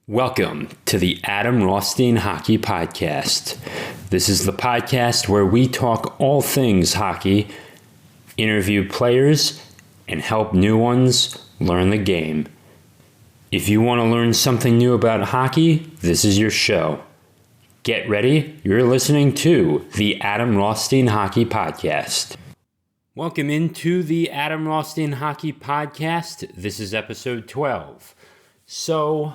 Welcome to the Adam Rothstein Hockey Podcast. This is the podcast where we talk all things hockey, interview players, and help new ones learn the game. If you want to learn something new about hockey, this is your show. Get ready, you're listening to the Adam Rothstein Hockey Podcast. Welcome into the Adam Rothstein Hockey Podcast. This is episode 12. So,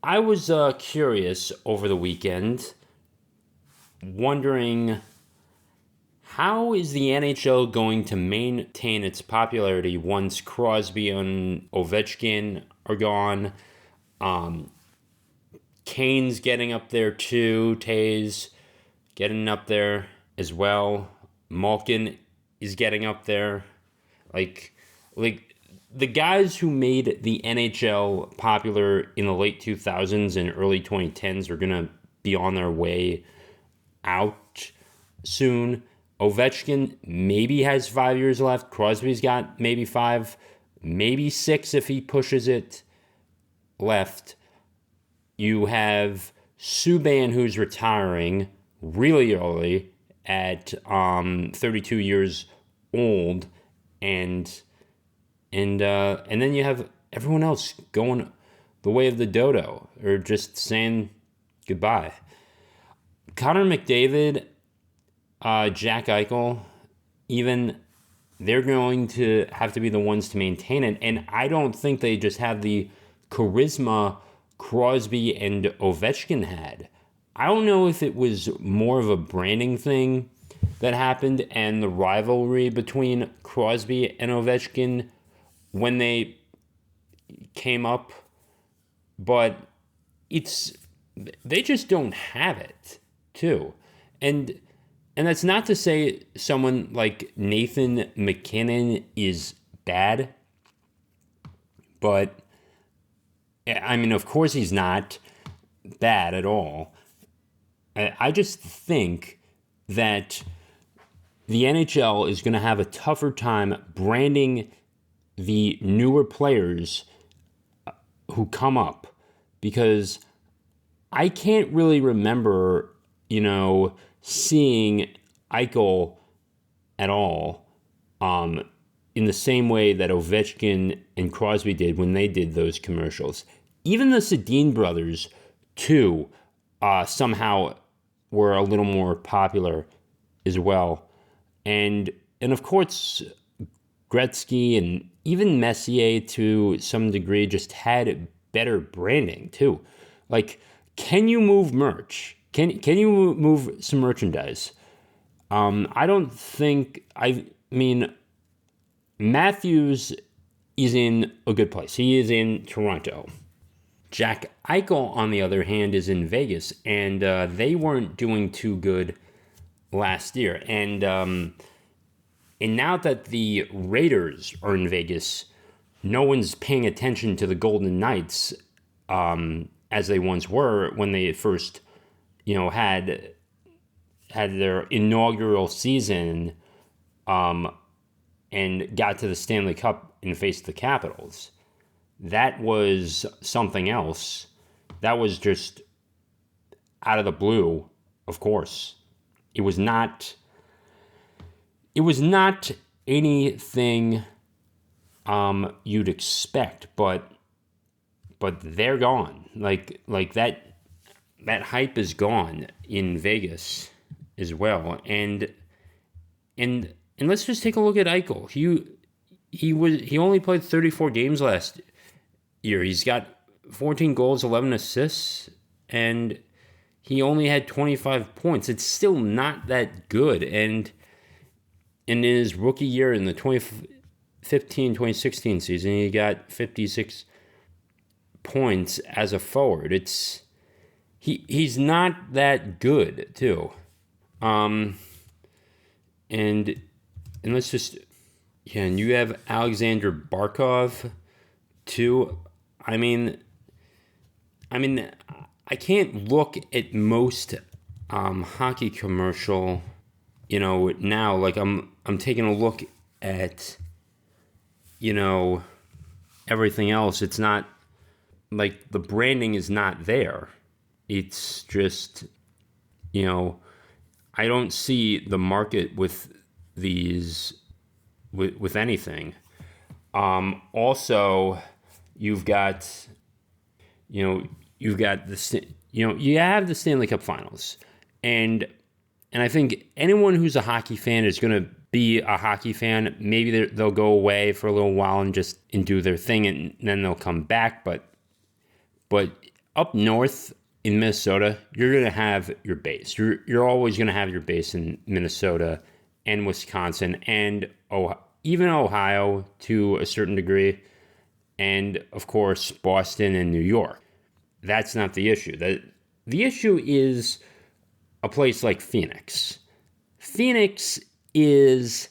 I was curious over the weekend, wondering how is the NHL going to maintain its popularity once Crosby and Ovechkin are gone? Kane's getting up there too. Tays getting up there as well. Malkin is getting up there. Like the guys who made the NHL popular in the late 2000s and early 2010s are going to be on their way out soon. Ovechkin maybe has 5 years left. Crosby's got maybe 5, maybe 6 if he pushes it left. You have Subban, who's retiring really early at 32 years old, and then you have everyone else going the way of the dodo or just saying goodbye. Connor McDavid, Jack Eichel, even they're going to have to be the ones to maintain it. And I don't think they just have the charisma Crosby and Ovechkin had. I don't know if it was more of a branding thing that happened and the rivalry between Crosby and Ovechkin when they came up, but they just don't have it too. And that's not to say someone like Nathan MacKinnon is bad, but I mean, of course he's not bad at all. I just think that the NHL is going to have a tougher time branding the newer players who come up, because I can't really remember, seeing Eichel at all in the same way that Ovechkin and Crosby did when they did those commercials. Even the Sedin brothers, too, somehow were a little more popular as well. And of course, Gretzky and even Messier to some degree just had better branding too. Like, can you move merch? Can you move some merchandise? I don't think. I mean, Matthews is in a good place. He is in Toronto. Jack Eichel, on the other hand, is in Vegas, and they weren't doing too good last year. And now that the Raiders are in Vegas, no one's paying attention to the Golden Knights as they once were when they first, had their inaugural season and got to the Stanley Cup and faced the Capitals. That was something else. That was just out of the blue, of course. It was not anything you'd expect, but they're gone. Like that hype is gone in Vegas as well. And let's just take a look at Eichel. He only played 34 games last year. He's got 14 goals, 11 assists, and he only had 25 points. It's still not that good. And in his rookie year in the 2015-2016 season, he got 56 points as a forward. He's not that good too. And let's just and you have Alexander Barkov too. I mean I can't look at most hockey commercial, now. Like I'm taking a look at, everything else. It's not like the branding is not there. It's just, you know, I don't see the market with these with anything. Also, you've got you've got you have the Stanley Cup Finals, and I think anyone who's a hockey fan is going to be a hockey fan. Maybe they'll go away for a little while and do their thing, and then they'll come back. But up north in Minnesota, you're going to have your base. You're always going to have your base in Minnesota and Wisconsin and even Ohio to a certain degree, and of course Boston and New York. That's not the issue. The issue is a place like Phoenix. Phoenix is,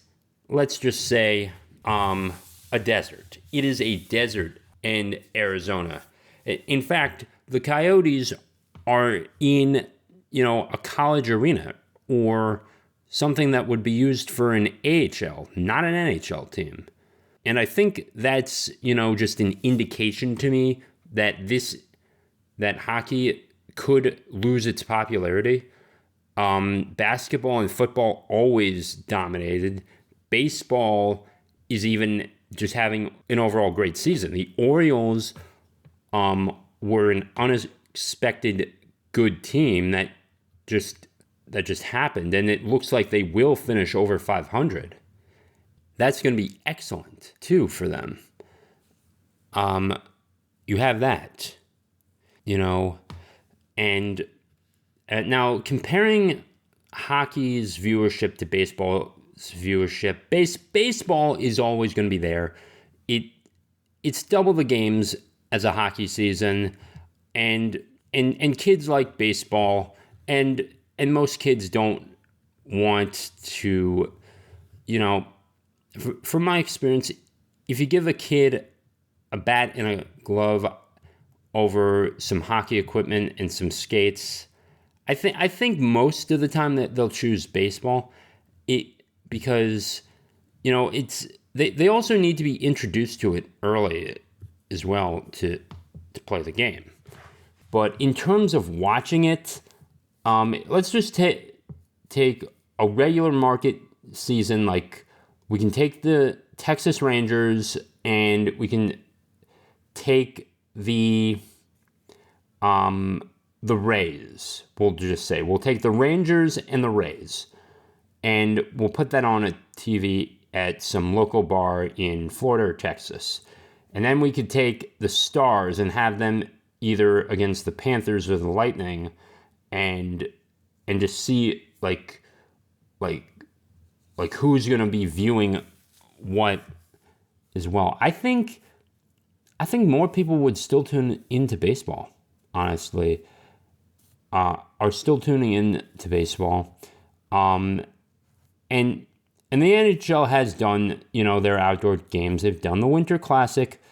let's just say, a desert. It is a desert in Arizona. In fact, the Coyotes are in, a college arena or something that would be used for an AHL, not an NHL team. And I think that's, just an indication to me that that hockey could lose its popularity. Basketball and football always dominated. Baseball is even just having an overall great season. The Orioles were an unexpected good team that just happened, and it looks like they will finish over 500. That's going to be excellent too for them. You have that, and now comparing hockey's viewership to baseball's viewership, baseball is always going to be there. It's double the games as a hockey season, and kids like baseball, and most kids don't want to, from my experience, if you give a kid a bat and a glove over some hockey equipment and some skates, I think most of the time that they'll choose baseball, because they also need to be introduced to it early as well to play the game. But in terms of watching it, let's just take a regular market season. Like, we can take the Texas Rangers and we can take the Rays. We'll just say we'll take the Rangers and the Rays, and we'll put that on a TV at some local bar in Florida or Texas. And then we could take the Stars and have them either against the Panthers or the Lightning, and just see like who's going to be viewing what as well. I think more people would still tune into baseball, honestly. Are still tuning in to baseball. And the NHL has done, their outdoor games. They've done the Winter Classic,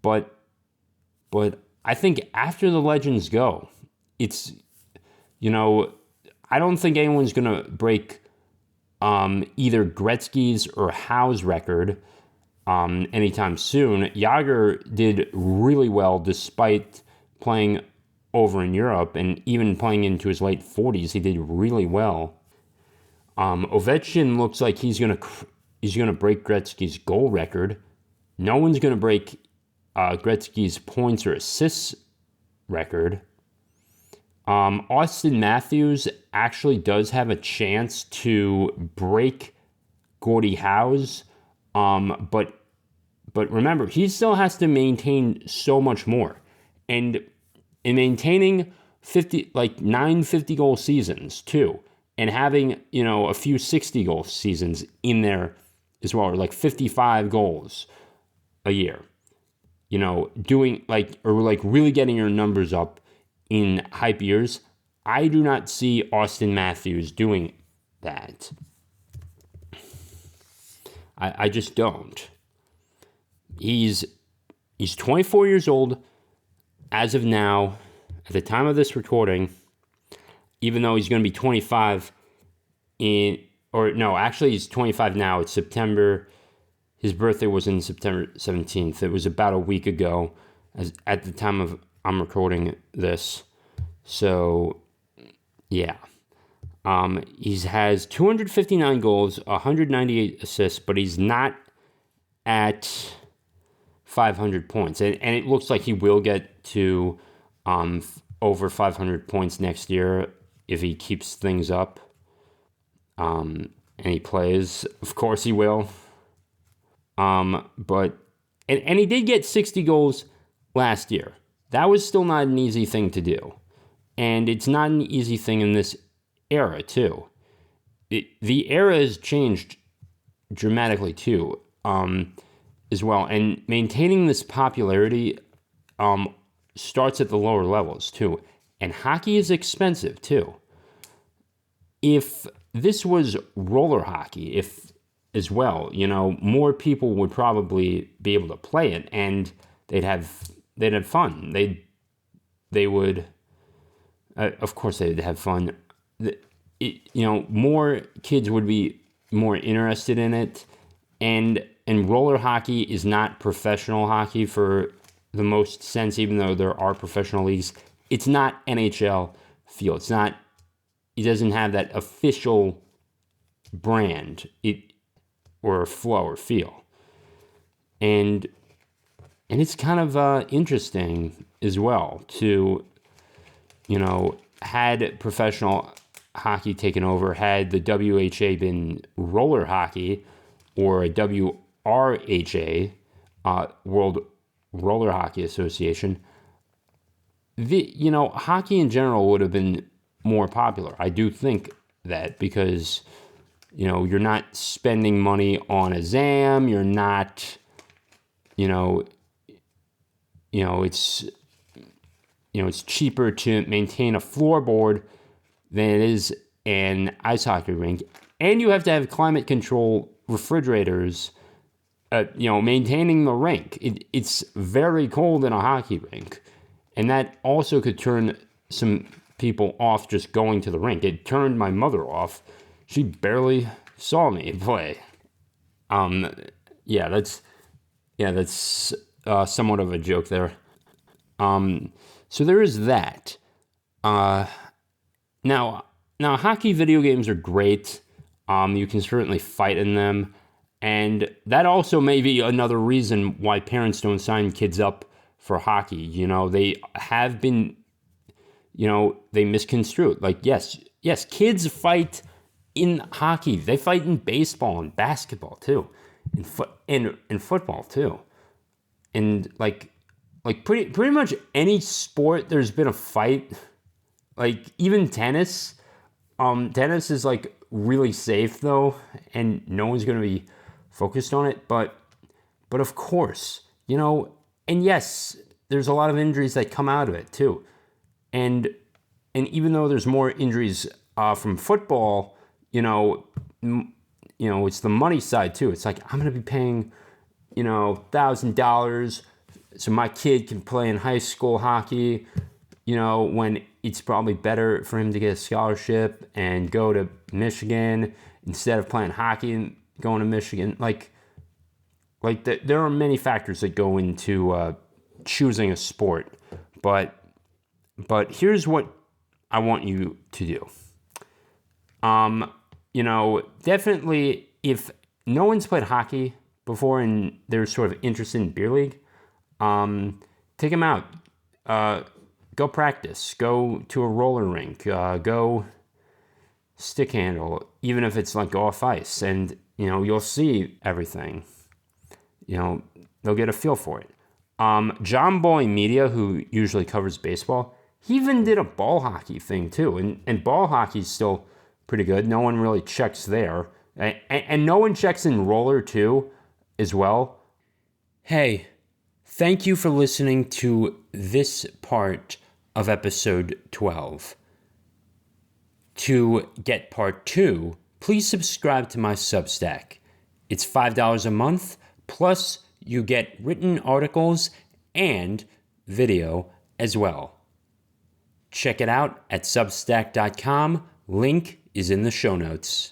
but I think after the Legends go, it's, I don't think anyone's going to break either Gretzky's or Howe's record anytime soon. Yager did really well despite playing over in Europe, and even playing into his late 40s, he did really well. Ovechkin looks like he's gonna break Gretzky's goal record. No one's gonna break Gretzky's points or assists record. Austin Matthews actually does have a chance to break Gordie Howe's, but remember, he still has to maintain so much more, and in maintaining 9 50-goal seasons too, and having, a few 60-goal seasons in there as well, or like 55 goals a year, doing really getting your numbers up in hype years. I do not see Austin Matthews doing that. I just don't. He's 24 years old as of now, at the time of this recording, even though he's going to be 25 he's 25 now. It's September. His birthday was in September 17th. It was about a week ago. at the time of I'm recording this. So, yeah. He has 259 goals, 198 assists, but he's not at 500 points. And it looks like he will get to over 500 points next year if he keeps things up. And he plays. Of course he will. But he did get 60 goals last year. That was still not an easy thing to do. And it's not an easy thing in this era, too. The era has changed dramatically, too, as well. And maintaining this popularity starts at the lower levels, too. And hockey is expensive, too. If this was roller hockey, as well, more people would probably be able to play it, and they'd have fun. They would, of course, they'd have fun. More kids would be more interested in it, and roller hockey is not professional hockey for the most sense, even though there are professional leagues. It's not NHL feel. It's not. It doesn't have that official brand. Or flow or feel. And it's kind of interesting as well to, had professional hockey taken over, had the WHA been roller hockey or a WRHA, World Roller Hockey Association, hockey in general would have been more popular. I do think that because, you're not spending money on a ZAM, you're not, it's cheaper to maintain a floorboard than it is an ice hockey rink. And you have to have climate control refrigerators, maintaining the rink. It's very cold in a hockey rink. And that also could turn some people off just going to the rink. It turned my mother off. She barely saw me play. That's somewhat of a joke there. So there is that. Now hockey video games are great. You can certainly fight in them. And that also may be another reason why parents don't sign kids up for hockey. They have been, they misconstrue it. Like, yes, kids fight in hockey. They fight in baseball and basketball too, in football too, and like pretty much any sport there's been a fight. Like even tennis. Tennis is like really safe though, and no one's gonna be focused on it. But of course, and yes, there's a lot of injuries that come out of it too, and even though there's more injuries from football. It's the money side too. It's like, I'm going to be paying, $1,000 so my kid can play in high school hockey, when it's probably better for him to get a scholarship and go to Michigan instead of playing hockey and going to Michigan. There are many factors that go into choosing a sport, but here's what I want you to do. Definitely if no one's played hockey before and they're sort of interested in beer league, take them out. Go practice. Go to a roller rink. Go stick handle, even if it's like off ice, and you'll see everything. They'll get a feel for it. John Boy Media, who usually covers baseball, he even did a ball hockey thing too, and ball hockey's still pretty good. No one really checks there. And no one checks in roller, too, as well. Hey, thank you for listening to this part of episode 12. To get part 2, please subscribe to my Substack. It's $5 a month, plus you get written articles and video as well. Check it out at substack.com. Link is in the show notes.